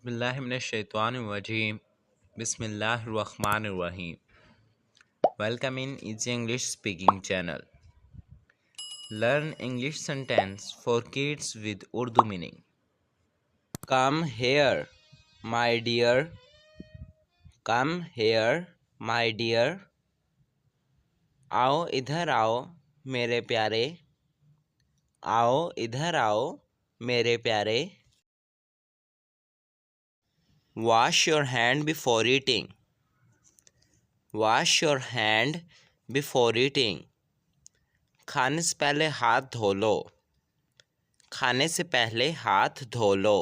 Bismillahirrahmanirrahim. Bismillahirrahmanirrahim. Welcome in Easy English Speaking channel. Learn English sentence for kids with Urdu meaning. Come here, my dear. Come here, my dear. आओ इधर आओ मेरे प्यारे. आओ इधर आओ मेरे प्यारे. Wash your hand before eating. Wash your hand before eating. खाने से पहले हाथ धो लो. खाने से पहले हाथ धो लो.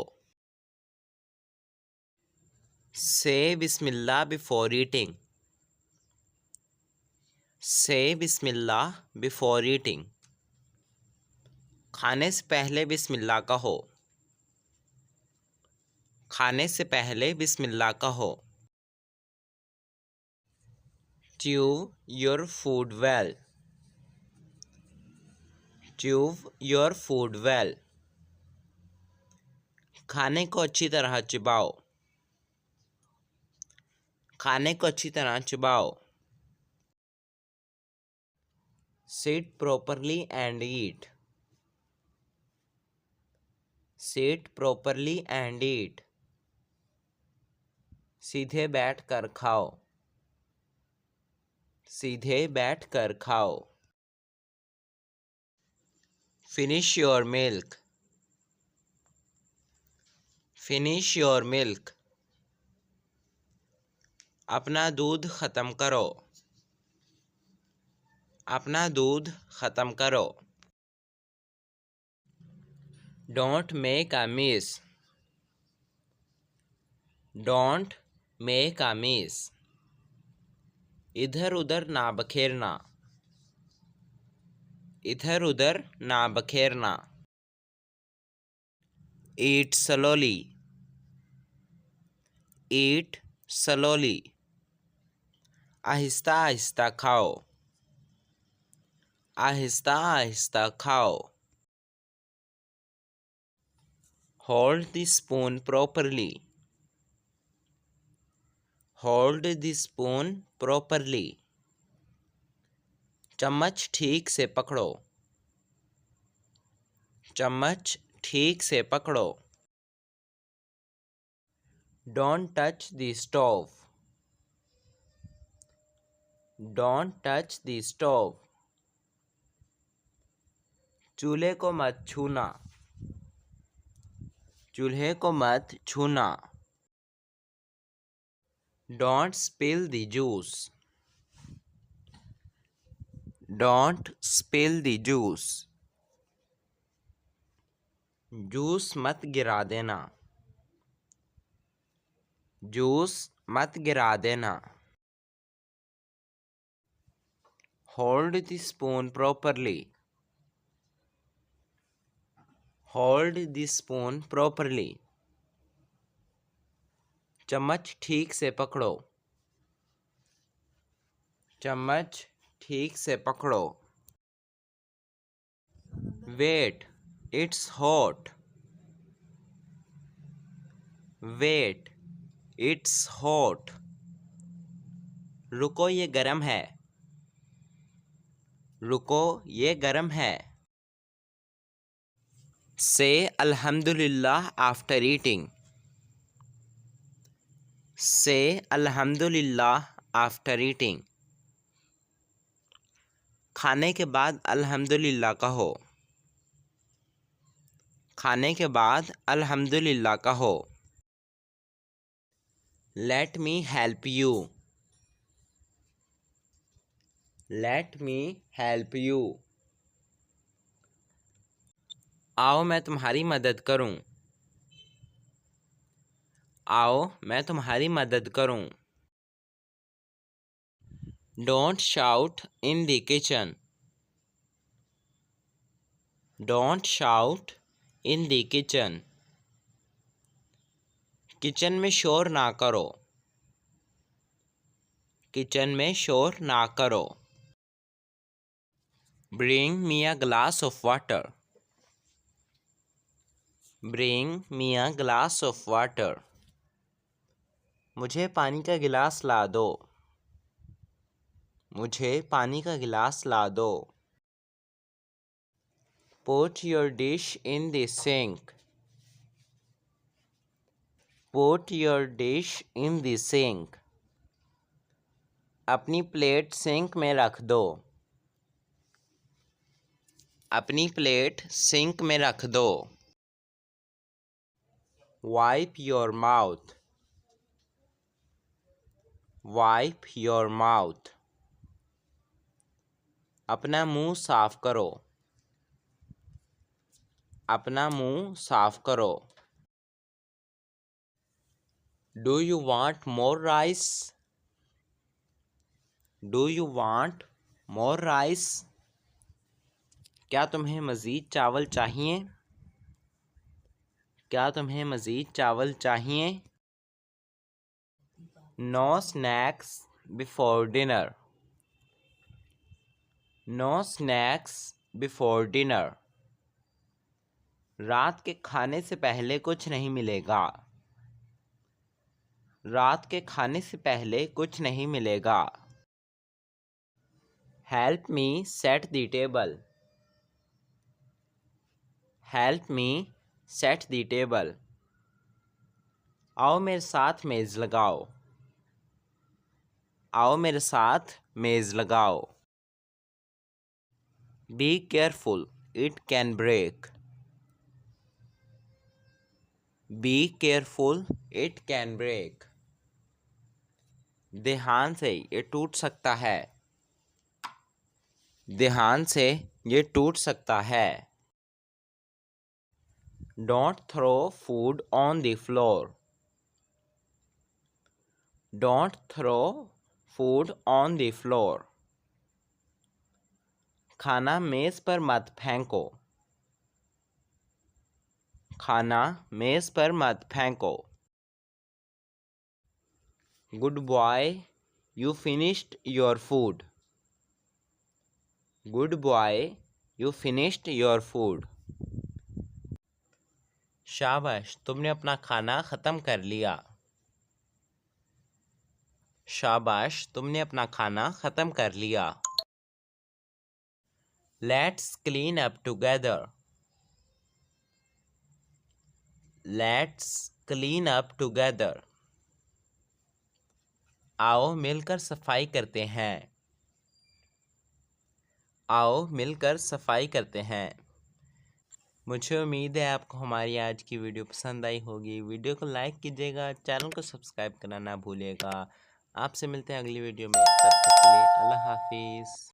Say Bismillah before eating. Say Bismillah before eating. खाने से पहले बिस्मिल्लाह कहो. खाने से पहले बिस्मिल्लाह कहो. Chew your food well. Chew your food well. खाने को अच्छी तरह चबाओ. खाने को अच्छी तरह चबाओ. Sit properly and eat. Sit properly and eat. सीधे बैठ कर खाओ. सीधे बैठ कर खाओ. Finish your milk. Finish your milk. अपना दूध ख़त्म करो. अपना दूध ख़त्म करो. Don't make a mess. Don't make a mess. इधर उधर ना बखेरना. इधर उधर ना बखेरना. Eat slowly. Eat slowly. Aahista Aahista खाओ. आहिस्ता आहिस्ता खाओ. Hold the spoon properly. Hold the spoon properly. चम्मच ठीक से पकड़ो. चम्मच ठीक से पकड़ो. Don't touch the stove. Don't touch the stove. चूल्हे को मत छूना. चूल्हे को मत छूना. Don't spill the juice. Don't spill the juice. Juice मत गिरा देना. जूस मत गिरा देना. Hold the spoon properly. Hold the spoon properly. चम्मच ठीक से पकड़ो. चम्मच ठीक से पकड़ो. Wait, it's hot. Wait, it's hot. रुको ये गरम है. रुको ये गरम है. Say Alhamdulillah after eating. Say Alhamdulillah after eating. खाने के बाद अल्हम्दुलिल्लाह कहो. खाने के बाद अल्हम्दुलिल्लाह कहो. Let me help you. Let me help you. आओ मैं तुम्हारी मदद करूं. आओ मैं तुम्हारी मदद करूं. Don't shout in the kitchen. Don't shout in the kitchen. Kitchen में शोर ना करो. किचन में शोर ना करो. Bring me a glass of water. Bring me a glass of water. मुझे पानी का गिलास ला दो। मुझे पानी का गिलास ला दो। Put your dish in the sink. Put your dish in the sink. अपनी प्लेट सिंक में रख दो। अपनी प्लेट सिंक में रख दो। Wipe your mouth. Wipe your mouth. अपना मुंह साफ करो। अपना मुंह साफ करो। Do you want more rice? Do you want more rice? क्या तुम्हें मज़ीद चावल चाहिए? क्या तुम्हें मज़ीद चावल चाहिए? No snacks before dinner. No snacks before dinner. रात के खाने से पहले कुछ नहीं मिलेगा। रात के खाने से पहले कुछ नहीं मिलेगा। Help me set the table. Help me set the table. आओ मेरे साथ मेज़ लगाओ। आओ मेरे साथ मेज़ लगाओ। Be careful, it can break. Be careful, it can break. ध्यान से ये टूट सकता है। ध्यान से ये टूट सकता है। Don't throw food on the floor. Don't throw food on the floor. खाना मेज़ पर मत फेंको। खाना मेज़ पर मत फेंको। Good boy, you finished your food. Good boy, you finished your food. शाबाश, तुमने अपना खाना ख़त्म कर लिया। शाबाश, तुमने अपना खाना ख़त्म कर लिया। Let's clean up together. Let's clean up together. आओ मिलकर सफाई करते हैं। आओ मिलकर सफाई करते हैं। मुझे उम्मीद है आपको हमारी आज की वीडियो पसंद आई होगी। वीडियो को लाइक कीजिएगा, चैनल को सब्सक्राइब करना ना भूलिएगा। आपसे मिलते हैं अगली वीडियो में। तब तक के लिए अल्लाह हाफिज़।